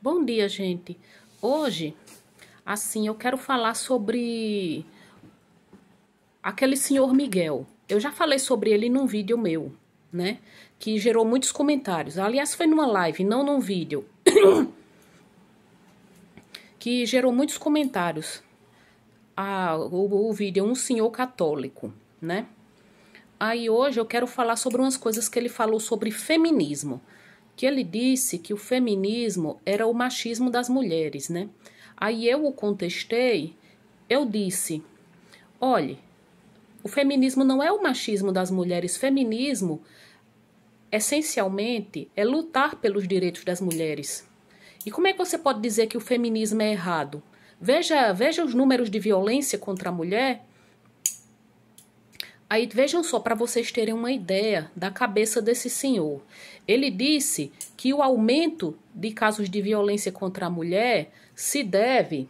Bom dia, gente. Hoje, eu quero falar sobre aquele senhor Miguel. Eu já falei sobre ele num vídeo meu, né? Que gerou muitos comentários. Aliás, foi numa live, não num vídeo. Que gerou muitos comentários. O vídeo é um senhor católico, né? Aí hoje eu quero falar sobre umas coisas que ele falou sobre feminismo. Que ele disse que o feminismo era o machismo das mulheres, né? Aí eu o contestei, eu disse, olhe, o feminismo não é o machismo das mulheres, feminismo, essencialmente, é lutar pelos direitos das mulheres. E como é que você pode dizer que o feminismo é errado? Veja os números de violência contra a mulher. Aí vejam só, para vocês terem uma ideia da cabeça desse senhor. Ele disse que o aumento de casos de violência contra a mulher se deve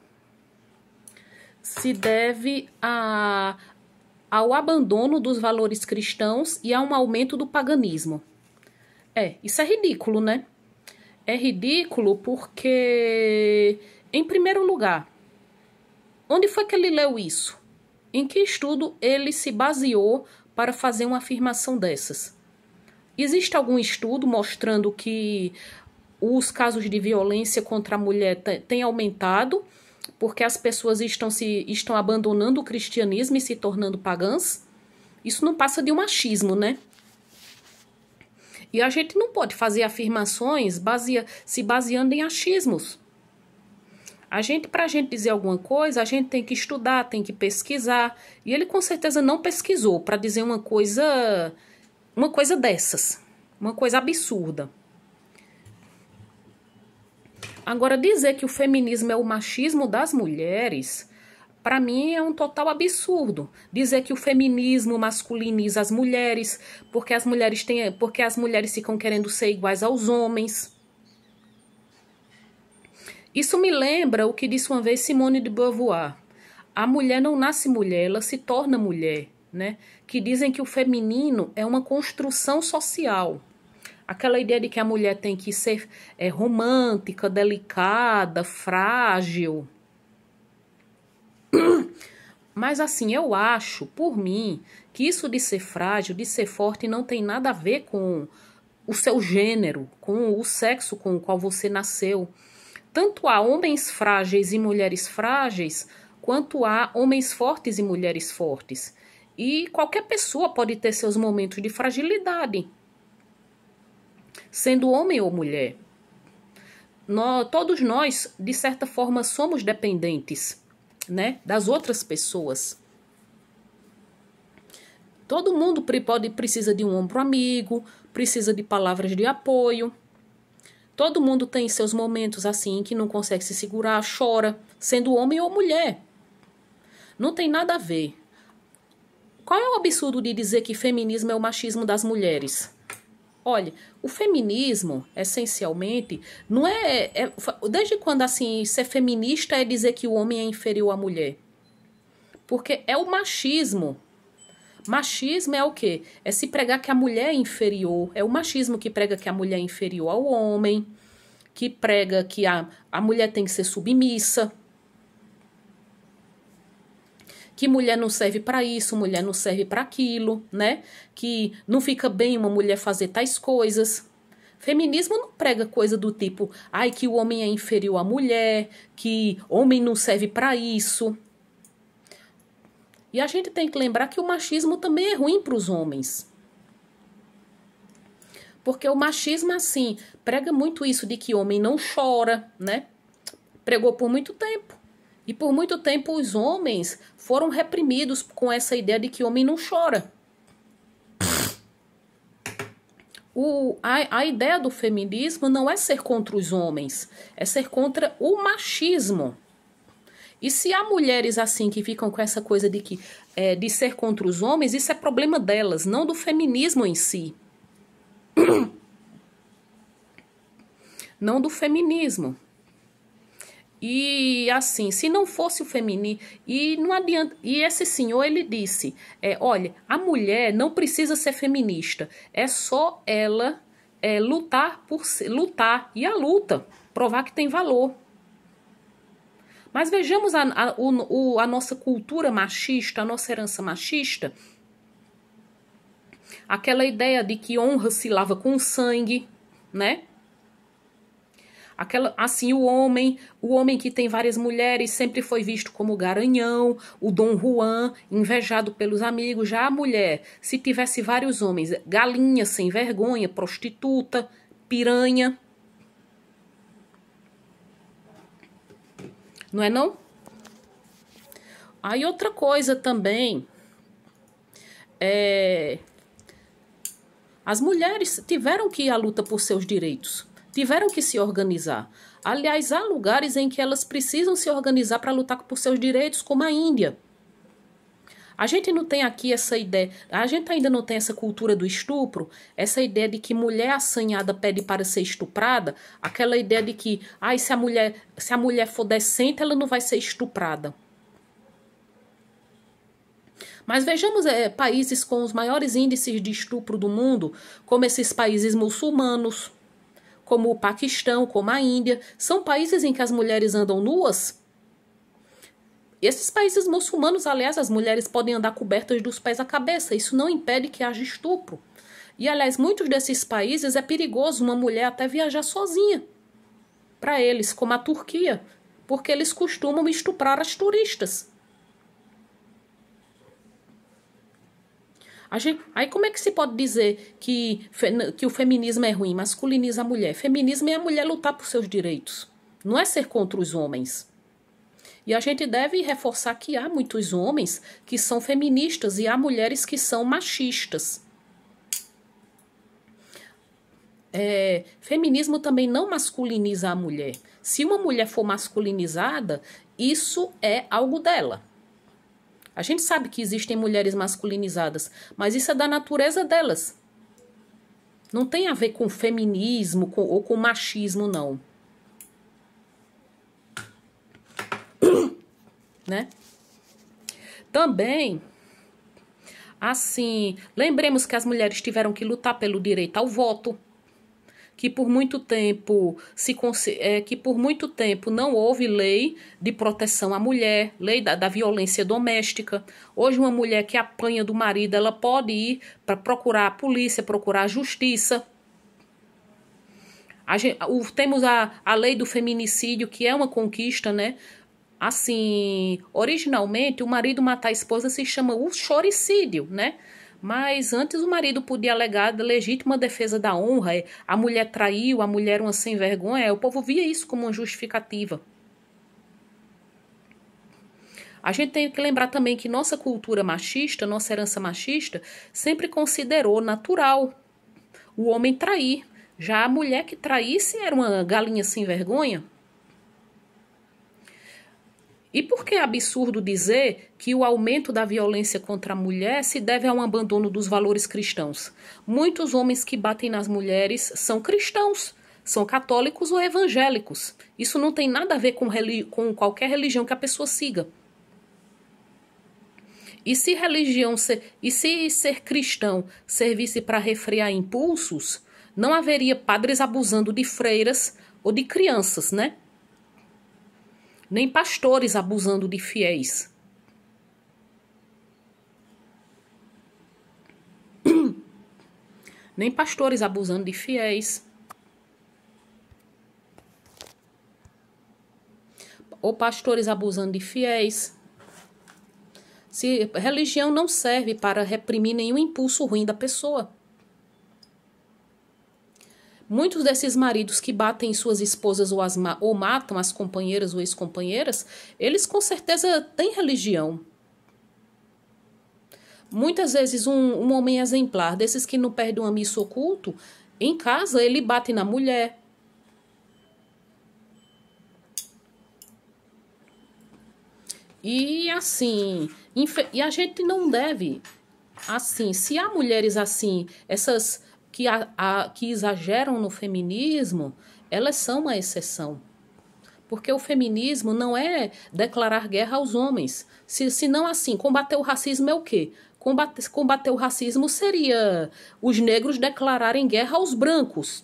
ao abandono dos valores cristãos e a um aumento do paganismo. Isso é ridículo, né? É ridículo porque, em primeiro lugar, onde foi que ele leu isso? Em que estudo ele se baseou para fazer uma afirmação dessas? Existe algum estudo mostrando que os casos de violência contra a mulher têm aumentado porque as pessoas estão abandonando o cristianismo e se tornando pagãs? Isso não passa de um machismo, né? E a gente não pode fazer afirmações se baseando em achismos. Para a gente dizer alguma coisa, a gente tem que estudar, tem que pesquisar. E ele com certeza não pesquisou para dizer uma coisa dessas. Uma coisa absurda. Agora, dizer que o feminismo é o machismo das mulheres, para mim é um total absurdo. Dizer que o feminismo masculiniza as mulheres, porque as mulheres ficam querendo ser iguais aos homens. Isso me lembra o que disse uma vez Simone de Beauvoir. A mulher não nasce mulher, ela se torna mulher, né? Que dizem que o feminino é uma construção social. Aquela ideia de que a mulher tem que ser romântica, delicada, frágil. Mas assim, eu acho, por mim, que isso de ser frágil, de ser forte, não tem nada a ver com o seu gênero, com o sexo com o qual você nasceu. Tanto há homens frágeis e mulheres frágeis, quanto há homens fortes e mulheres fortes. E qualquer pessoa pode ter seus momentos de fragilidade, sendo homem ou mulher. Todos nós, de certa forma, somos dependentes, né, das outras pessoas. Todo mundo precisa de um ombro amigo, precisa de palavras de apoio. Todo mundo tem seus momentos assim que não consegue se segurar, chora, sendo homem ou mulher. Não tem nada a ver. Qual é o absurdo de dizer que feminismo é o machismo das mulheres? Olha, o feminismo, essencialmente, não desde quando, assim, ser feminista é dizer que o homem é inferior à mulher? Porque é o machismo. Machismo é o quê? É se pregar que a mulher é inferior. É o machismo que prega que a mulher é inferior ao homem, que prega que a mulher tem que ser submissa, que mulher não serve para isso, mulher não serve para aquilo, né? Que não fica bem uma mulher fazer tais coisas. Feminismo não prega coisa do tipo, que o homem é inferior à mulher, que homem não serve para isso. E a gente tem que lembrar que o machismo também é ruim para os homens. Porque o machismo, assim, prega muito isso de que homem não chora, né? Pregou por muito tempo. E por muito tempo os homens foram reprimidos com essa ideia de que homem não chora. A ideia do feminismo não é ser contra os homens, é ser contra o machismo. E se há mulheres assim que ficam com essa coisa de ser contra os homens, isso é problema delas, não do feminismo em si. Não do feminismo. E assim, se não fosse o feminismo, e não adianta, e esse senhor ele disse, olha, a mulher não precisa ser feminista, é só ela lutar e a luta, provar que tem valor. Mas vejamos a nossa cultura machista, a nossa herança machista. Aquela ideia de que honra se lava com sangue, né? Assim, o homem que tem várias mulheres sempre foi visto como garanhão, o Dom Juan, invejado pelos amigos. Já a mulher, se tivesse vários homens, galinha, sem vergonha, prostituta, piranha. Não é não? Aí outra coisa também, as mulheres tiveram que ir à luta por seus direitos. Tiveram que se organizar. Aliás, há lugares em que elas precisam se organizar para lutar por seus direitos, como a Índia. A gente não tem aqui essa ideia, a gente ainda não tem essa cultura do estupro, essa ideia de que mulher assanhada pede para ser estuprada, aquela ideia de que se a mulher for decente, ela não vai ser estuprada. Mas vejamos países com os maiores índices de estupro do mundo, como esses países muçulmanos, como o Paquistão, como a Índia, são países em que as mulheres andam nuas. Esses países muçulmanos, aliás, as mulheres podem andar cobertas dos pés à cabeça. Isso não impede que haja estupro. E, aliás, muitos desses países é perigoso uma mulher até viajar sozinha para eles, como a Turquia, porque eles costumam estuprar as turistas. Aí como é que se pode dizer que o feminismo é ruim, masculiniza a mulher? Feminismo é a mulher lutar por seus direitos, não é ser contra os homens. E a gente deve reforçar que há muitos homens que são feministas e há mulheres que são machistas. Feminismo também não masculiniza a mulher. Se uma mulher for masculinizada, isso é algo dela. A gente sabe que existem mulheres masculinizadas, mas isso é da natureza delas. Não tem a ver com feminismo ou com machismo, não. Né? Também, assim, lembremos que as mulheres tiveram que lutar pelo direito ao voto, que por muito tempo não houve lei de proteção à mulher, lei da violência doméstica. Hoje uma mulher que apanha do marido, ela pode ir para procurar a polícia, procurar a justiça. Temos a lei do feminicídio, que é uma conquista, né? Assim, originalmente o marido matar a esposa se chama o choricídio, né? Mas antes o marido podia alegar legítima defesa da honra, a mulher traiu, a mulher era uma sem vergonha, o povo via isso como uma justificativa. A gente tem que lembrar também que nossa cultura machista, nossa herança machista, sempre considerou natural o homem trair. Já a mulher que traísse era uma galinha sem vergonha. E por que é absurdo dizer que o aumento da violência contra a mulher se deve a um abandono dos valores cristãos? Muitos homens que batem nas mulheres são cristãos, são católicos ou evangélicos. Isso não tem nada a ver com qualquer religião que a pessoa siga. E se ser cristão servisse para refrear impulsos, não haveria padres abusando de freiras ou de crianças, né? Nem pastores abusando de fiéis. Nem pastores abusando de fiéis. Ou pastores abusando de fiéis. Se religião não serve para reprimir nenhum impulso ruim da pessoa. Muitos desses maridos que batem suas esposas ou matam as companheiras ou ex-companheiras, eles com certeza têm religião. Muitas vezes um homem exemplar, desses que não perde uma missa oculto, em casa ele bate na mulher. E assim, e a gente não deve, assim, se há mulheres assim, essas que exageram no feminismo, elas são uma exceção. Porque o feminismo não é declarar guerra aos homens. Se não assim, combater o racismo é o quê? Combater o racismo seria os negros declararem guerra aos brancos.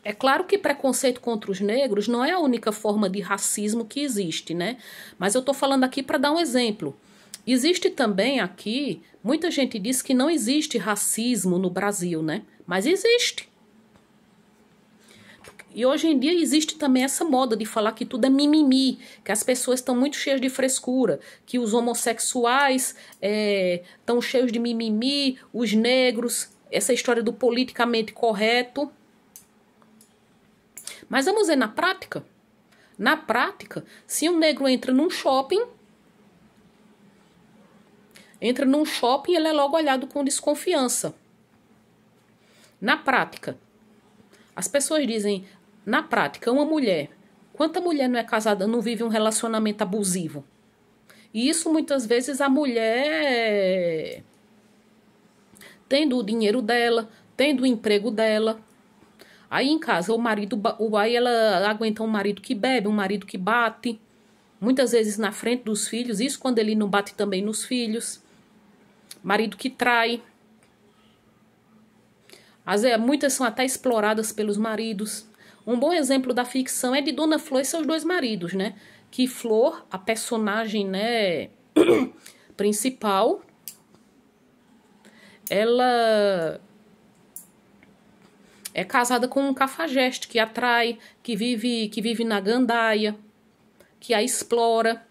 É claro que preconceito contra os negros não é a única forma de racismo que existe, né? Mas eu tô falando aqui para dar um exemplo. Existe também aqui, muita gente diz que não existe racismo no Brasil, né? Mas existe. E hoje em dia existe também essa moda de falar que tudo é mimimi, que as pessoas estão muito cheias de frescura, que os homossexuais estão cheios de mimimi, os negros, essa história do politicamente correto. Mas vamos ver na prática. Na prática, se um negro entra num shopping, ele é logo olhado com desconfiança. Na prática, as pessoas dizem, na prática, uma mulher, quanta mulher não é casada, não vive um relacionamento abusivo? E isso muitas vezes a mulher tendo o dinheiro dela, tendo o emprego dela. Aí em casa aí ela aguenta um marido que bebe, um marido que bate, muitas vezes na frente dos filhos, isso quando ele não bate também nos filhos. Marido que trai. Muitas são até exploradas pelos maridos. Um bom exemplo da ficção é de Dona Flor e seus dois maridos, né? Que Flor, a personagem, né, principal, ela é casada com um cafajeste que atrai, que vive na gandaia, que a explora.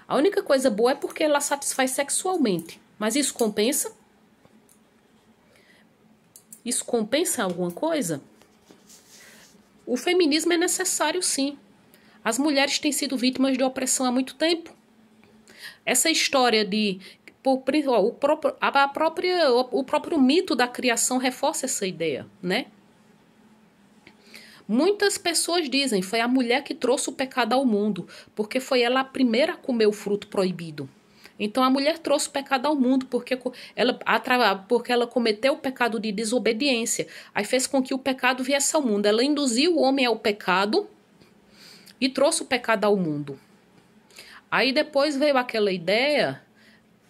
A única coisa boa é porque ela satisfaz sexualmente. Mas isso compensa? Isso compensa alguma coisa? O feminismo é necessário, sim. As mulheres têm sido vítimas de opressão há muito tempo. Essa história de... O próprio mito da criação reforça essa ideia, né? Muitas pessoas dizem, foi a mulher que trouxe o pecado ao mundo, porque foi ela a primeira a comer o fruto proibido. Então a mulher trouxe o pecado ao mundo porque ela cometeu o pecado de desobediência. Aí fez com que o pecado viesse ao mundo. Ela induziu o homem ao pecado e trouxe o pecado ao mundo. Aí depois veio aquela ideia,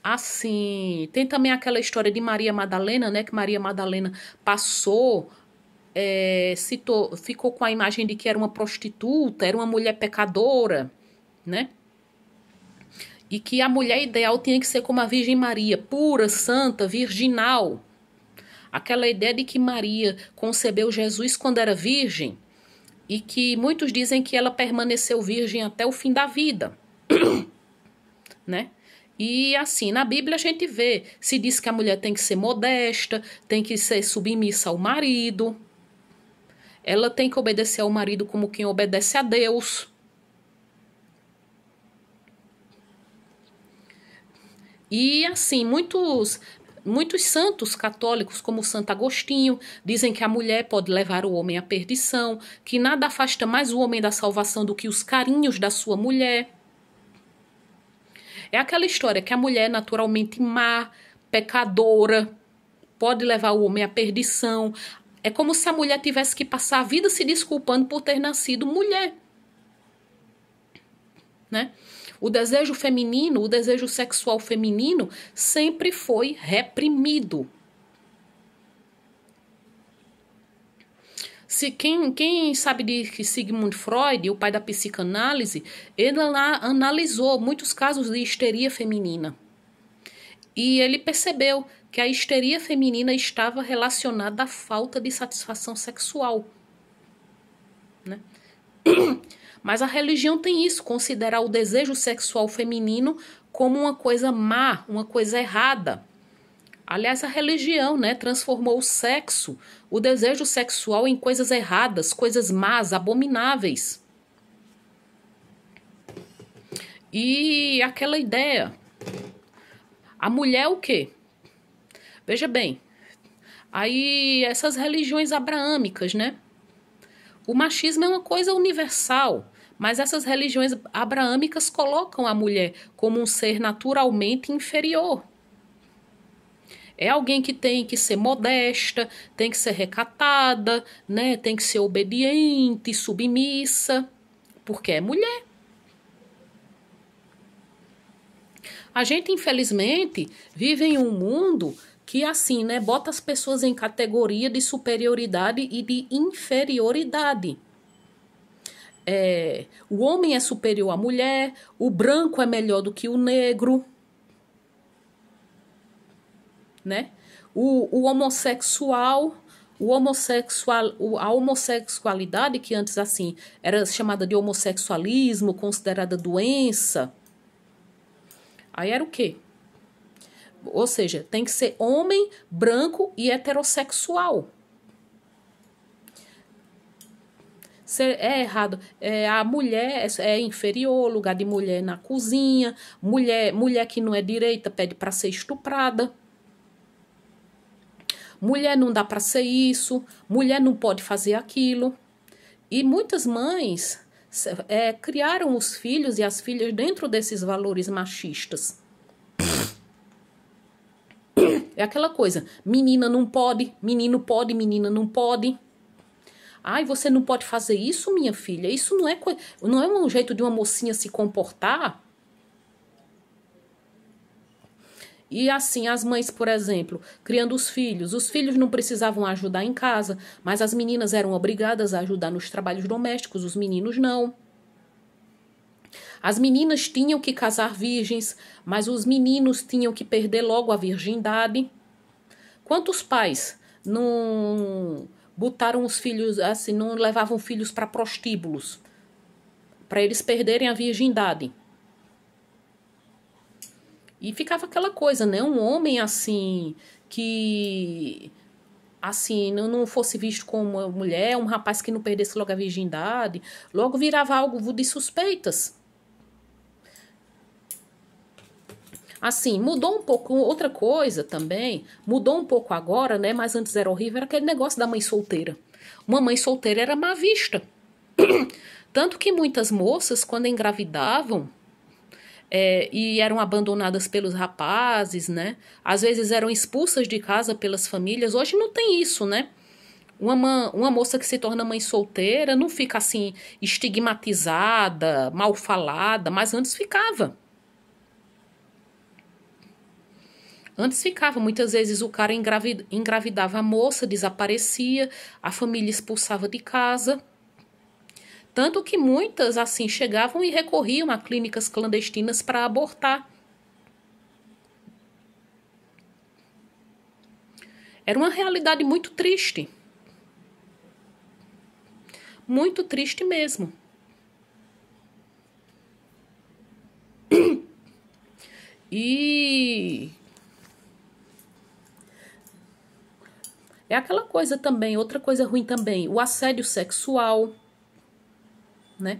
assim, tem também aquela história de Maria Madalena, né? Que Maria Madalena ficou com a imagem de que era uma prostituta, era uma mulher pecadora, né? E que a mulher ideal tinha que ser como a Virgem Maria, pura, santa, virginal. Aquela ideia de que Maria concebeu Jesus quando era virgem e que muitos dizem que ela permaneceu virgem até o fim da vida, né? E assim, na Bíblia a gente vê, se diz que a mulher tem que ser modesta, tem que ser submissa ao marido, ela tem que obedecer ao marido como quem obedece a Deus. E assim, muitos santos católicos, como Santo Agostinho, dizem que a mulher pode levar o homem à perdição, que nada afasta mais o homem da salvação do que os carinhos da sua mulher. É aquela história que a mulher é naturalmente má, pecadora, pode levar o homem à perdição. É como se a mulher tivesse que passar a vida se desculpando por ter nascido mulher, né? O desejo feminino, o desejo sexual feminino sempre foi reprimido. Quem sabe de Sigmund Freud, o pai da psicanálise, ele analisou muitos casos de histeria feminina. E ele percebeu que a histeria feminina estava relacionada à falta de satisfação sexual, né? Mas a religião tem isso, considerar o desejo sexual feminino como uma coisa má, uma coisa errada. Aliás, a religião, né, transformou o sexo, o desejo sexual em coisas erradas, coisas más, abomináveis. E aquela ideia, a mulher é o quê? Veja bem, aí essas religiões abraâmicas, né? O machismo é uma coisa universal, mas essas religiões abraâmicas colocam a mulher como um ser naturalmente inferior. É alguém que tem que ser modesta, tem que ser recatada, né? Tem que ser obediente, submissa, porque é mulher. A gente, infelizmente, vive em um mundo que, assim, né, bota as pessoas em categoria de superioridade e de inferioridade. O homem é superior à mulher, o branco é melhor do que o negro, né? O homossexual, a homossexualidade, que antes, assim, era chamada de homossexualismo, considerada doença, aí era o quê? Ou seja, tem que ser homem, branco e heterossexual. É errado. A mulher é inferior, lugar de mulher na cozinha. Mulher que não é direita pede para ser estuprada. Mulher não dá para ser isso. Mulher não pode fazer aquilo. E muitas mães criaram os filhos e as filhas dentro desses valores machistas. É aquela coisa, menina não pode, menino pode, menina não pode. Ai, você não pode fazer isso, minha filha? Isso não é um jeito de uma mocinha se comportar? E assim, as mães, por exemplo, criando os filhos não precisavam ajudar em casa, mas as meninas eram obrigadas a ajudar nos trabalhos domésticos, os meninos não. As meninas tinham que casar virgens, mas os meninos tinham que perder logo a virgindade. Quantos pais não botaram os filhos, assim, não levavam filhos para prostíbulos, para eles perderem a virgindade? E ficava aquela coisa, né? Um homem assim, que assim, não fosse visto como uma mulher, um rapaz que não perdesse logo a virgindade, logo virava algo de suspeitas. Assim, mudou um pouco, outra coisa também, mudou um pouco agora, né? Mas antes era horrível, era aquele negócio da mãe solteira. Uma mãe solteira era má vista. Tanto que muitas moças, quando engravidavam, e eram abandonadas pelos rapazes, né? Às vezes eram expulsas de casa pelas famílias. Hoje não tem isso, né? Uma moça que se torna mãe solteira não fica assim estigmatizada, mal falada, mas antes ficava. Antes ficava, muitas vezes o cara engravidava a moça, desaparecia, a família expulsava de casa. Tanto que muitas, assim, chegavam e recorriam a clínicas clandestinas para abortar. Era uma realidade muito triste. Muito triste mesmo. E é aquela coisa também, outra coisa ruim também, o assédio sexual, né?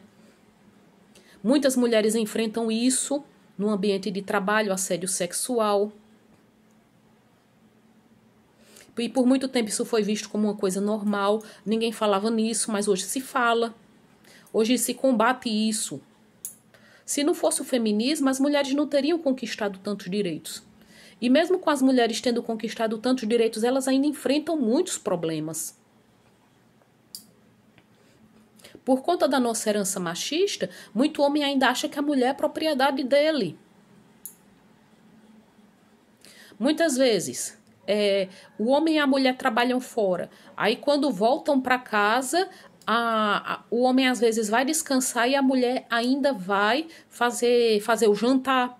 Muitas mulheres enfrentam isso no ambiente de trabalho, assédio sexual. E por muito tempo isso foi visto como uma coisa normal, ninguém falava nisso, mas hoje se fala. Hoje se combate isso. Se não fosse o feminismo, as mulheres não teriam conquistado tantos direitos. E mesmo com as mulheres tendo conquistado tantos direitos, elas ainda enfrentam muitos problemas. Por conta da nossa herança machista, muito homem ainda acha que a mulher é propriedade dele. Muitas vezes, o homem e a mulher trabalham fora. Aí quando voltam para casa, o homem às vezes vai descansar e a mulher ainda vai fazer o jantar.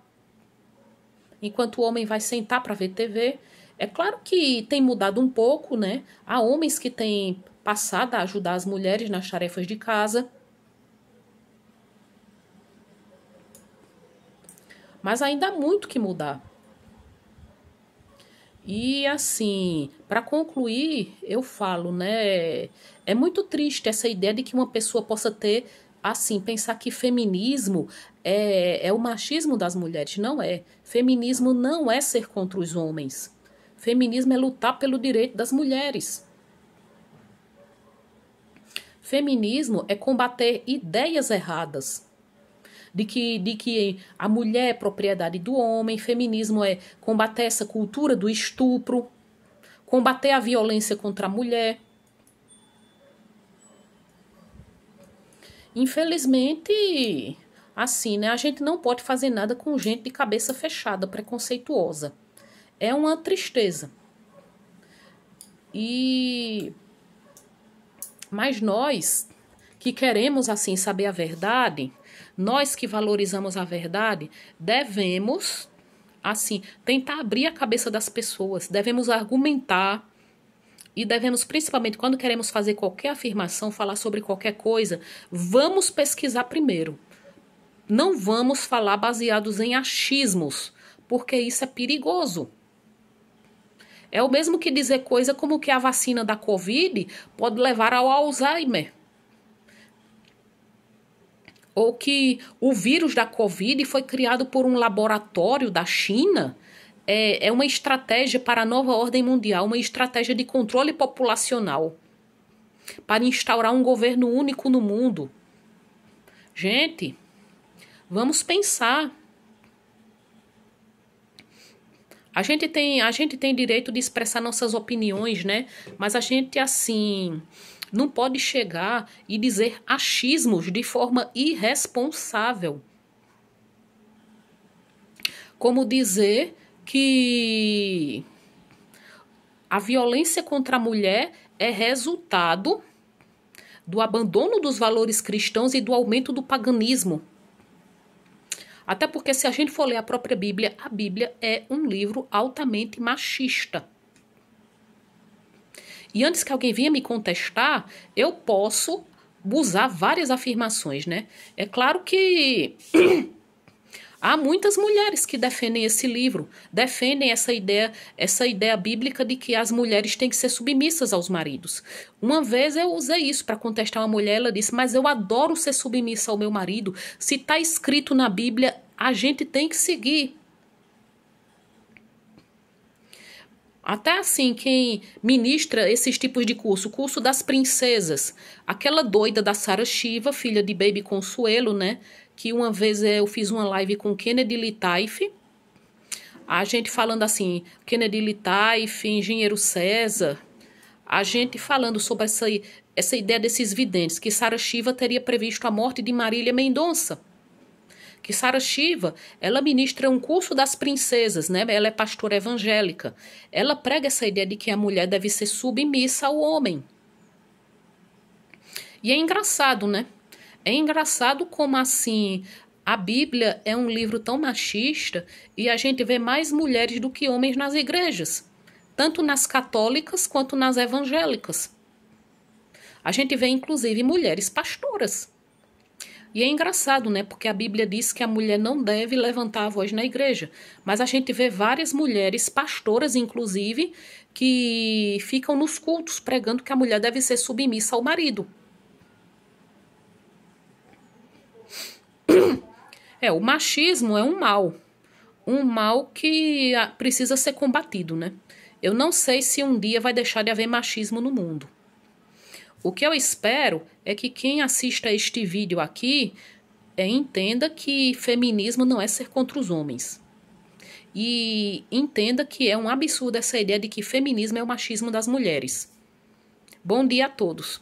Enquanto o homem vai sentar para ver TV. É claro que tem mudado um pouco, né? Há homens que têm passado a ajudar as mulheres nas tarefas de casa. Mas ainda há muito que mudar. E assim, para concluir, eu falo, né? É muito triste essa ideia de que uma pessoa possa ter, assim, pensar que feminismo é o machismo das mulheres. Não é. Feminismo não é ser contra os homens. Feminismo é lutar pelo direito das mulheres. Feminismo é combater ideias erradas. de que a mulher é propriedade do homem, feminismo é combater essa cultura do estupro, combater a violência contra a mulher. Infelizmente, assim, né? A gente não pode fazer nada com gente de cabeça fechada, preconceituosa. É uma tristeza. Mas nós que queremos, assim, saber a verdade, nós que valorizamos a verdade, devemos, assim, tentar abrir a cabeça das pessoas, devemos argumentar e devemos, principalmente, quando queremos fazer qualquer afirmação, falar sobre qualquer coisa, vamos pesquisar primeiro. Não vamos falar baseados em achismos, porque isso é perigoso. É o mesmo que dizer coisa como que a vacina da Covid pode levar ao Alzheimer. Ou que o vírus da Covid foi criado por um laboratório da China. É uma estratégia para a nova ordem mundial, uma estratégia de controle populacional, para instaurar um governo único no mundo. Gente, vamos pensar. A gente tem direito de expressar nossas opiniões, né? Mas a gente, assim, não pode chegar e dizer achismos de forma irresponsável. Como dizer que a violência contra a mulher é resultado do abandono dos valores cristãos e do aumento do paganismo. Até porque, se a gente for ler a própria Bíblia, a Bíblia é um livro altamente machista. E antes que alguém venha me contestar, eu posso usar várias afirmações, né? É claro que há muitas mulheres que defendem esse livro, defendem essa ideia bíblica de que as mulheres têm que ser submissas aos maridos. Uma vez eu usei isso para contestar uma mulher, ela disse, mas eu adoro ser submissa ao meu marido. Se está escrito na Bíblia, a gente tem que seguir. Até assim, quem ministra esses tipos de curso, o curso das princesas, aquela doida da Sarah Shiva, filha de Baby Consuelo, né? Que uma vez eu fiz uma live com Kennedy Litaif, a gente falando assim, Kennedy Litaif, Engenheiro César, a gente falando sobre essa ideia desses videntes, que Sarah Shiva teria previsto a morte de Marília Mendonça. Que Sarah Shiva, ela ministra um curso das princesas, né? Ela é pastora evangélica. Ela prega essa ideia de que a mulher deve ser submissa ao homem. E é engraçado, né? É engraçado como assim a Bíblia é um livro tão machista e a gente vê mais mulheres do que homens nas igrejas, tanto nas católicas quanto nas evangélicas. A gente vê inclusive mulheres pastoras. E é engraçado, né? Porque a Bíblia diz que a mulher não deve levantar a voz na igreja. Mas a gente vê várias mulheres, pastoras inclusive, que ficam nos cultos pregando que a mulher deve ser submissa ao marido. O machismo é um mal que precisa ser combatido, né? Eu não sei se um dia vai deixar de haver machismo no mundo. O que eu espero é que quem assista este vídeo aqui entenda que feminismo não é ser contra os homens. E entenda que é um absurdo essa ideia de que feminismo é o machismo das mulheres. Bom dia a todos.